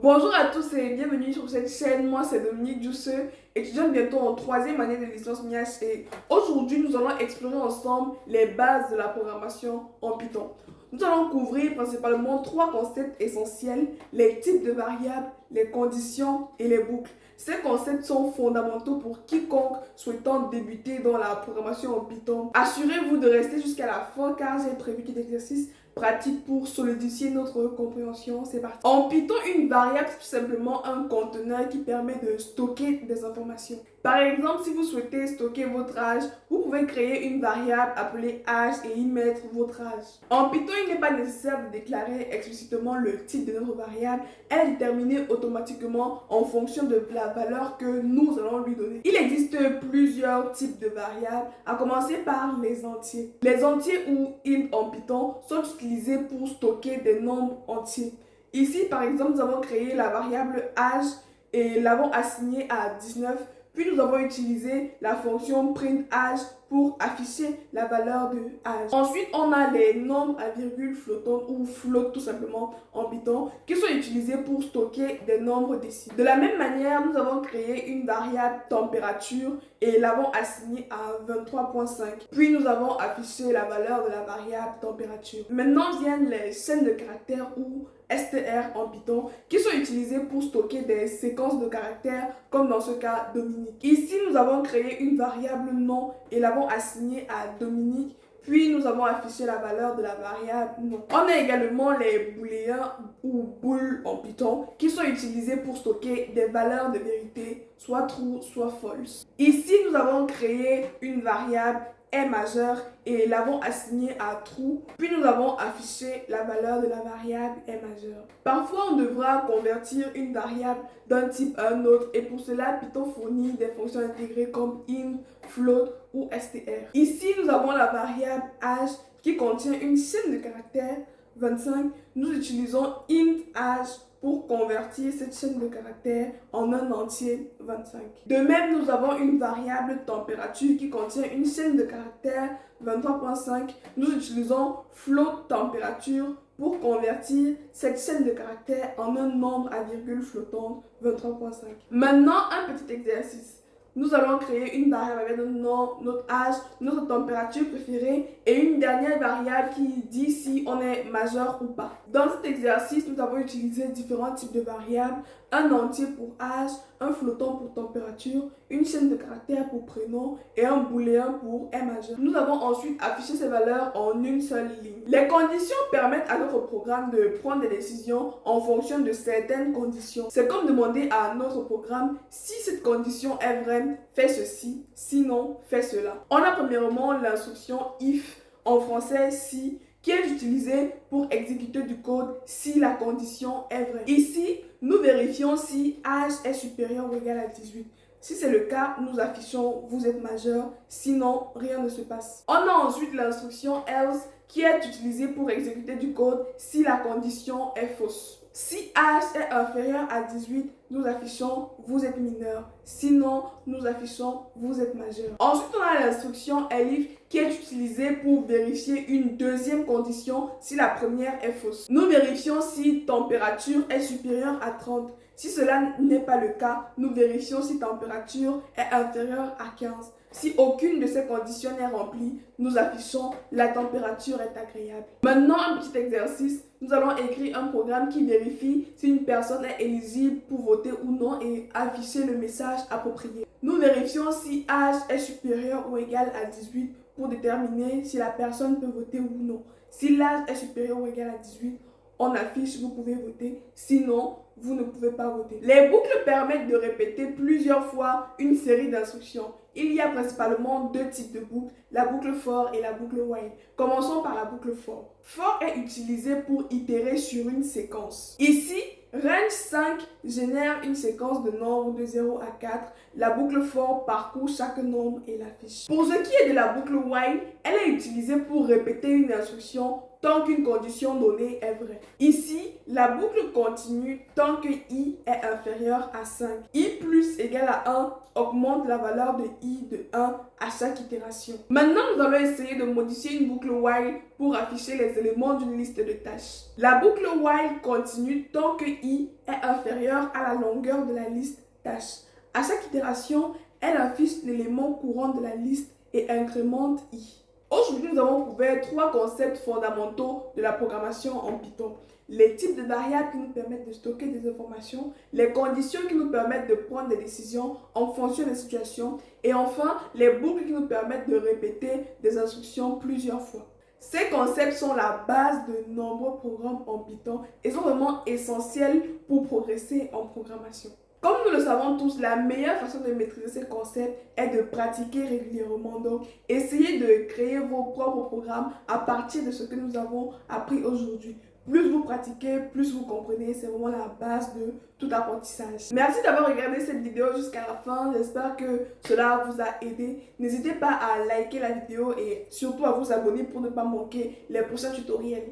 Bonjour à tous et bienvenue sur cette chaîne. Moi c'est Dominique Douceux, étudiante bientôt en troisième année de licence MIAS, et aujourd'hui nous allons explorer ensemble les bases de la programmation en Python. Nous allons couvrir principalement trois concepts essentiels: les types de variables, les conditions et les boucles. Ces concepts sont fondamentaux pour quiconque souhaitant débuter dans la programmation en Python. Assurez-vous de rester jusqu'à la fin car j'ai prévu cet exercice pratique pour solidifier notre compréhension. C'est parti. En Python, une variable, c'est tout simplement un conteneur qui permet de stocker des informations. Par exemple, si vous souhaitez stocker votre âge, vous pouvez créer une variable appelée âge et y mettre votre âge. En Python, il n'est pas nécessaire de déclarer explicitement le type de notre variable. Elle est déterminée automatiquement en fonction de la valeur que nous allons lui donner. Il existe plusieurs types de variables, à commencer par les entiers. Les entiers ou int en Python sont utilisés pour stocker des nombres entiers. Ici, par exemple, nous avons créé la variable âge et l'avons assignée à 19. Puis nous avons utilisé la fonction printAge pour afficher la valeur de âge. Ensuite, on a les nombres à virgule flottants ou float tout simplement en Python qui sont utilisés pour stocker des nombres décimaux. De la même manière, nous avons créé une variable température et l'avons assignée à 23.5. Puis nous avons affiché la valeur de la variable température. Maintenant viennent les chaînes de caractères ou str en Python qui sont utilisés pour stocker des séquences de caractères comme dans ce cas Dominique. Ici, nous avons créé une variable nom et l'avons assignée à Dominique. Puis nous avons affiché la valeur de la variable nom. On a également les booléens ou booles en Python qui sont utilisés pour stocker des valeurs de vérité, soit true, soit false. Ici, nous avons créé une variable est majeur et l'avons assigné à true, puis nous avons affiché la valeur de la variable est majeure. Parfois, on devra convertir une variable d'un type à un autre et pour cela, Python fournit des fonctions intégrées comme int, float ou str. Ici, nous avons la variable âge qui contient une chaîne de caractères 25. Nous utilisons int âge pour convertir cette chaîne de caractères en un entier 25. De même, nous avons une variable température qui contient une chaîne de caractères 23.5. Nous utilisons float température pour convertir cette chaîne de caractères en un nombre à virgule flottante 23.5. Maintenant, un petit exercice. Nous allons créer une variable avec notre nom, notre âge, notre température préférée et une dernière variable qui dit si on est majeur ou pas. Dans cet exercice, nous avons utilisé différents types de variables: un entier pour âge, un flottant pour température, une chaîne de caractères pour prénom et un booléen pour est majeur. Nous avons ensuite affiché ces valeurs en une seule ligne. Les conditions permettent à notre programme de prendre des décisions en fonction de certaines conditions. C'est comme demander à notre programme: si cette condition est vraie, fais ceci, sinon fais cela. On a premièrement l'instruction if, en français si, qui est utilisée pour exécuter du code si la condition est vraie. Ici, nous vérifions si âge est supérieur ou égal à 18. Si c'est le cas, nous affichons vous êtes majeur, sinon rien ne se passe. On a ensuite l'instruction else qui est utilisée pour exécuter du code si la condition est fausse. Si âge est inférieur à 18, nous affichons vous êtes mineur, sinon nous affichons vous êtes majeur. Ensuite, on a l'instruction elif qui est utilisée pour vérifier une deuxième condition si la première est fausse. Nous vérifions si température est supérieure à 30. Si cela n'est pas le cas, nous vérifions si température est inférieure à 15. Si aucune de ces conditions n'est remplie, nous affichons la température est agréable. Maintenant, un petit exercice. Nous allons écrire un programme qui vérifie si une personne est éligible pour voter ou non et afficher le message approprié. Nous vérifions si âge est supérieur ou égal à 18 pour déterminer si la personne peut voter ou non. Si l'âge est supérieur ou égal à 18, on affiche vous pouvez voter, sinon vous ne pouvez pas voter. Les boucles permettent de répéter plusieurs fois une série d'instructions. Il y a principalement deux types de boucles, la boucle for et la boucle while. Commençons par la boucle for. For est utilisé pour itérer sur une séquence. Ici, range 5 génère une séquence de nombres de 0 à 4. La boucle for parcourt chaque nombre et l'affiche. Pour ce qui est de la boucle while, elle est utilisée pour répéter une instruction tant qu'une condition donnée est vraie. Ici, la boucle continue tant que i est inférieur à 5. I plus égale à 1 augmente la valeur de i de 1 à chaque itération. Maintenant, nous allons essayer de modifier une boucle while pour afficher les éléments d'une liste de tâches. La boucle while continue tant que i est inférieur à la longueur de la liste tâches. À chaque itération, elle affiche l'élément courant de la liste et incrémente i. Aujourd'hui, nous avons couvert 3 concepts fondamentaux de la programmation en Python. Les types de variables qui nous permettent de stocker des informations, les conditions qui nous permettent de prendre des décisions en fonction des situations, et enfin, les boucles qui nous permettent de répéter des instructions plusieurs fois. Ces concepts sont la base de nombreux programmes en Python et sont vraiment essentiels pour progresser en programmation. Comme nous le savons tous, la meilleure façon de maîtriser ces concepts est de pratiquer régulièrement. Donc, essayez de créer vos propres programmes à partir de ce que nous avons appris aujourd'hui. Plus vous pratiquez, plus vous comprenez. C'est vraiment la base de tout apprentissage. Merci d'avoir regardé cette vidéo jusqu'à la fin. J'espère que cela vous a aidé. N'hésitez pas à liker la vidéo et surtout à vous abonner pour ne pas manquer les prochains tutoriels.